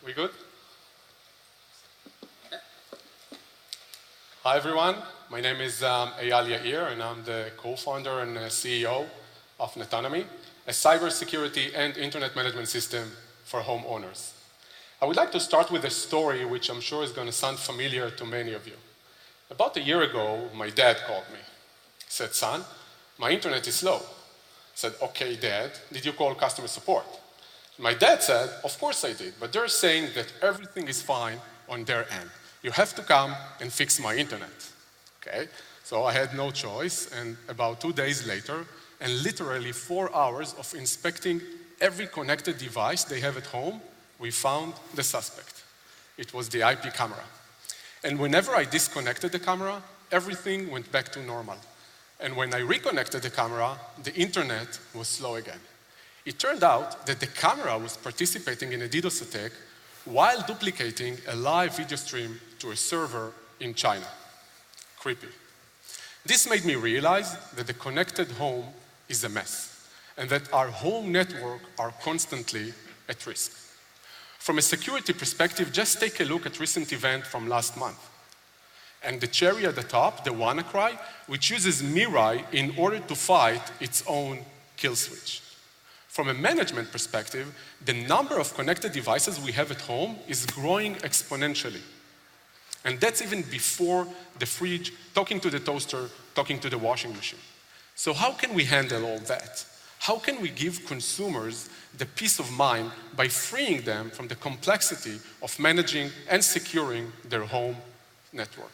We good? Hi everyone, my name is Eyal Yair and I'm the co-founder and CEO of Netonomy, a cybersecurity and internet management system for homeowners. I would like to start with a story which I'm sure is going to sound familiar to many of you. About a year ago, my dad called me. He said, "Son, my internet is slow." I said, "Okay, Dad, did you call customer support?" My dad said, "Of course I did, but they're saying that everything is fine on their end. You have to come and fix my internet." Okay, so I had no choice, and about 2 days later, and literally 4 hours of inspecting every connected device they have at home, we found the suspect. It was the IP camera. And whenever I disconnected the camera, everything went back to normal. And when I reconnected the camera, the internet was slow again. It turned out that the camera was participating in a DDoS attack while duplicating a live video stream to a server in China. Creepy. This made me realize that the connected home is a mess and that our home network are constantly at risk. From a security perspective, just take a look at recent event from last month. And the cherry at the top, the WannaCry, which uses Mirai in order to fight its own kill switch. From a management perspective, the number of connected devices we have at home is growing exponentially. And that's even before the fridge, talking to the toaster, talking to the washing machine. So how can we handle all that? How can we give consumers the peace of mind by freeing them from the complexity of managing and securing their home network?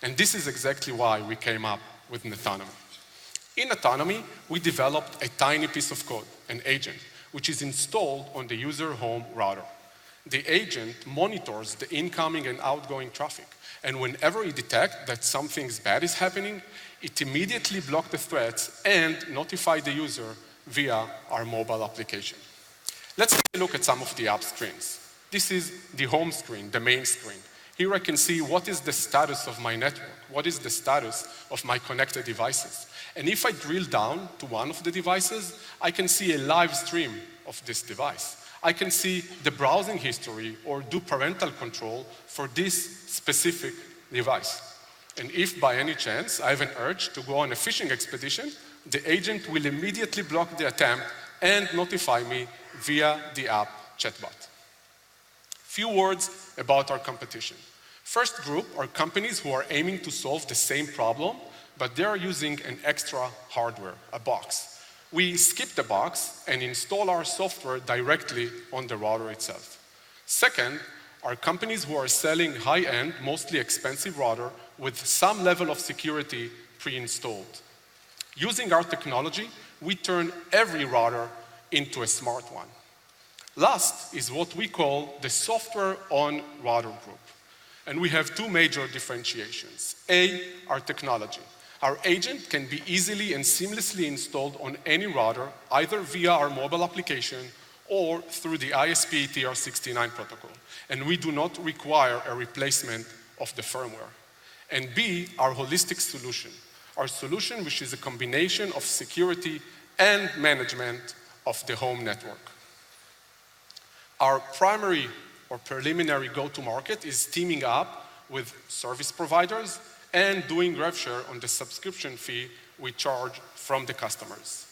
And this is exactly why we came up with Netonomy. In Netonomy, we developed a tiny piece of code, an agent, which is installed on the user home router. The agent monitors the incoming and outgoing traffic, and whenever it detects that something bad is happening, it immediately blocks the threats and notifies the user via our mobile application. Let's take a look at some of the app screens. This is the home screen, the main screen. Here I can see what is the status of my network, what is the status of my connected devices. And if I drill down to one of the devices, I can see a live stream of this device. I can see the browsing history or do parental control for this specific device. And if by any chance I have an urge to go on a fishing expedition, the agent will immediately block the attempt and notify me via the app chatbot. Few words about our competition. First group are companies who are aiming to solve the same problem, but they are using an extra hardware, a box. We skip the box and install our software directly on the router itself. Second are companies who are selling high-end, mostly expensive router with some level of security pre-installed. Using our technology, we turn every router into a smart one. Last is what we call the software on router group. And we have two major differentiations. A, our technology. Our agent can be easily and seamlessly installed on any router, either via our mobile application or through the ISP TR69 protocol. And we do not require a replacement of the firmware. And B, our holistic solution. Our solution, which is a combination of security and management of the home network. Our primary or preliminary go-to-market is teaming up with service providers and doing rev share on the subscription fee we charge from the customers.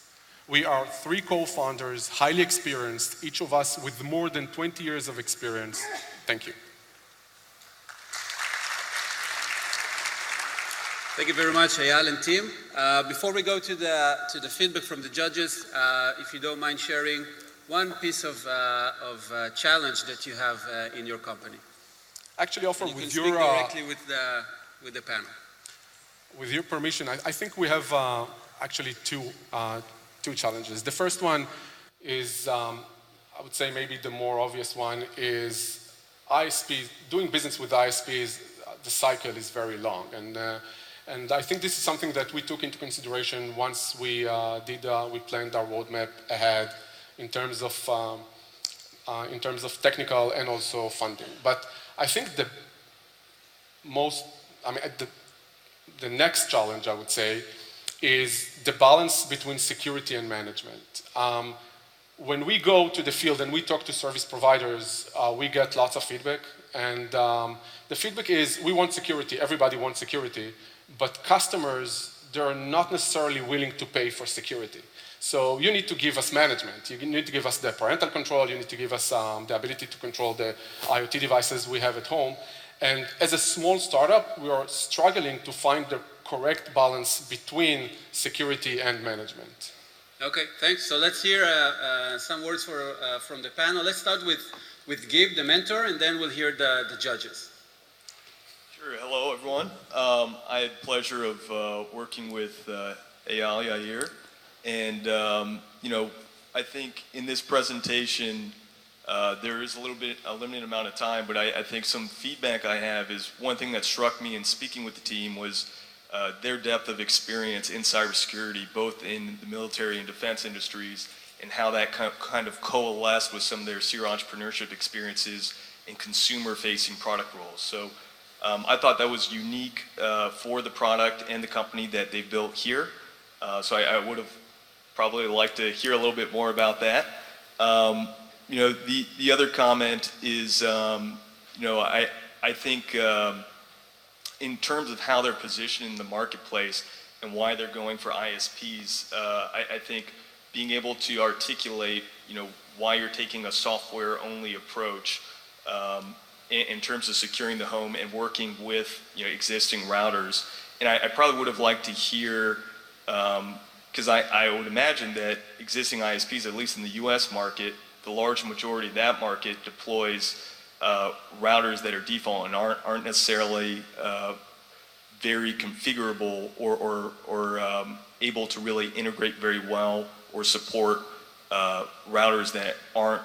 We are 3 co-founders, highly experienced, each of us with more than 20 years of experience. Thank you. Thank you very much, Eyal and team. Before we go to the feedback from the judges, if you don't mind sharing one piece of challenge that you have in your company. Actually, offer you with can your speak directly with the panel. With your permission, I think we have actually two challenges. The first one is, I would say maybe the more obvious one is ISPs. Doing business with ISPs, the cycle is very long, and I think this is something that we took into consideration once we planned our roadmap ahead in terms of technical and also funding. But I think the next challenge, I would say, is the balance between security and management. when we go to the field and we talk to service providers, we get lots of feedback. And the feedback is, we want security, everybody wants security, but customers, they're not necessarily willing to pay for security. So you need to give us management. You need to give us the parental control. You need to give us the ability to control the IoT devices we have at home. And as a small startup, we are struggling to find the correct balance between security and management. Okay, thanks. So let's hear some words from the panel. Let's start with Gib, the mentor, and then we'll hear the judges. Sure. Hello, everyone. I had the pleasure of working with Eyal Yair. And, I think in this presentation, there is a limited amount of time, but I think some feedback I have is one thing that struck me in speaking with the team was their depth of experience in cybersecurity, both in the military and defense industries, and how that kind of coalesced with some of their serial entrepreneurship experiences in consumer-facing product roles. So I thought that was unique for the product and the company that they built here. So I would have probably liked to hear a little bit more about that. The other comment is, I think in terms of how they're positioned in the marketplace and why they're going for ISPs, I think being able to articulate, why you're taking a software-only approach in terms of securing the home and working with, existing routers. And I probably would have liked to hear, because I would imagine that existing ISPs, at least in the US market, the large majority of that market deploys routers that are default and aren't necessarily very configurable or able to really integrate very well or support routers that aren't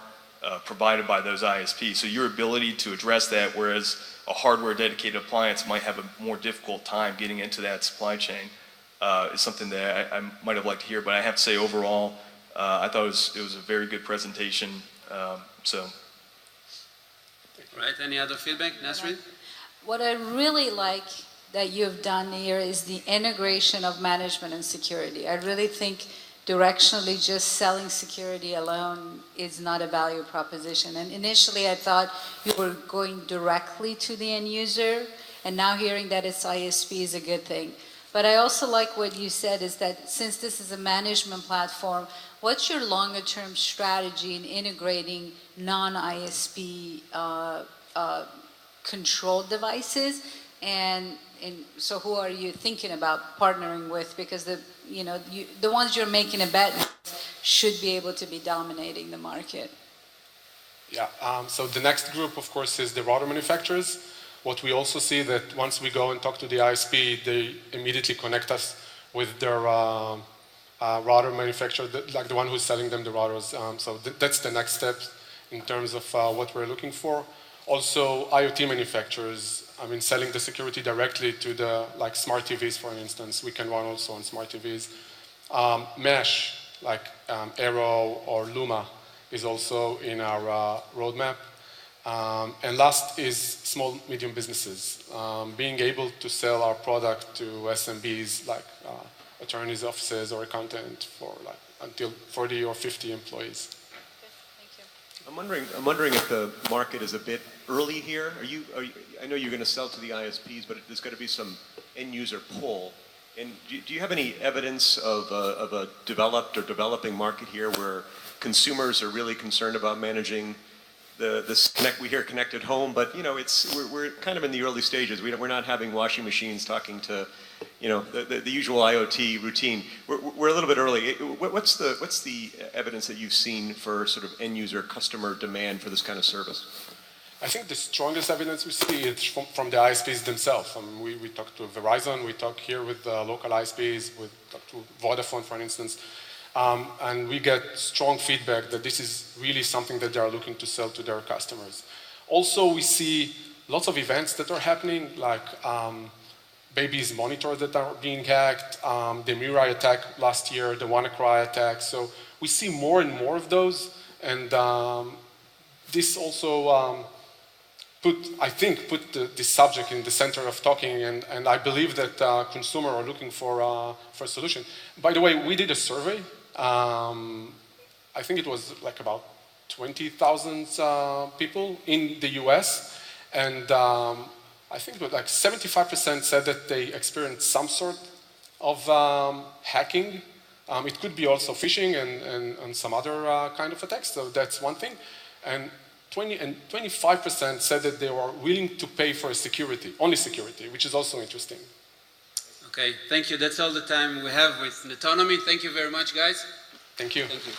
provided by those ISPs. So your ability to address that, whereas a hardware dedicated appliance might have a more difficult time getting into that supply chain, is something that I might have liked to hear. But I have to say overall, I thought it was a very good presentation. Right, any other feedback, Nasrin? What I really like that you've done here is the integration of management and security. I really think directionally just selling security alone is not a value proposition. And initially I thought you were going directly to the end user, and now hearing that it's ISP is a good thing. But I also like what you said is that since this is a management platform, what's your longer term strategy in integrating non-ISP controlled devices? And so who are you thinking about partnering with? Because the ones you're making a bet should be able to be dominating the market. Yeah, so the next group, of course, is the router manufacturers. What we also see that once we go and talk to the ISP, they immediately connect us with their router manufacturer, like the one who's selling them the routers. So that's the next step in terms of what we're looking for. Also, IoT manufacturers, selling the security directly to the, like smart TVs, for instance. We can run also on smart TVs. Mesh, like Arrow or Luma, is also in our roadmap. And last is small, medium businesses. Being able to sell our product to SMBs, like attorneys' offices or accountant for like until 40 or 50 employees. I'm wondering if the market is a bit early here. I know you're going to sell to the ISPs, but there's got to be some end user pull. And do you have any evidence of a developed or developing market here where consumers are really concerned about managing we hear connected home, but we're kind of in the early stages. We're not having washing machines talking to the usual IoT routine. We're a little bit early. What's the evidence that you've seen for sort of end user customer demand for this kind of service? I think the strongest evidence we see is from the ISPs themselves. We talk to Verizon, we talk here with local ISPs, we talk to Vodafone, for instance. And we get strong feedback that this is really something that they are looking to sell to their customers. Also, we see lots of events that are happening, like babies' monitors that are being hacked, the Mirai attack last year, the WannaCry attack. So we see more and more of those, and this also put the subject in the center of talking, and I believe that consumers are looking for a solution. By the way, we did a survey I think it was like about 20,000 people in the US, and I think it was like 75% said that they experienced some sort of hacking. It could be also phishing and some other kind of attacks, so that's one thing. And 25% said that they were willing to pay for security, only security, which is also interesting. Okay, thank you. That's all the time we have with Netonomy. Thank you very much, guys. Thank you. Thank you.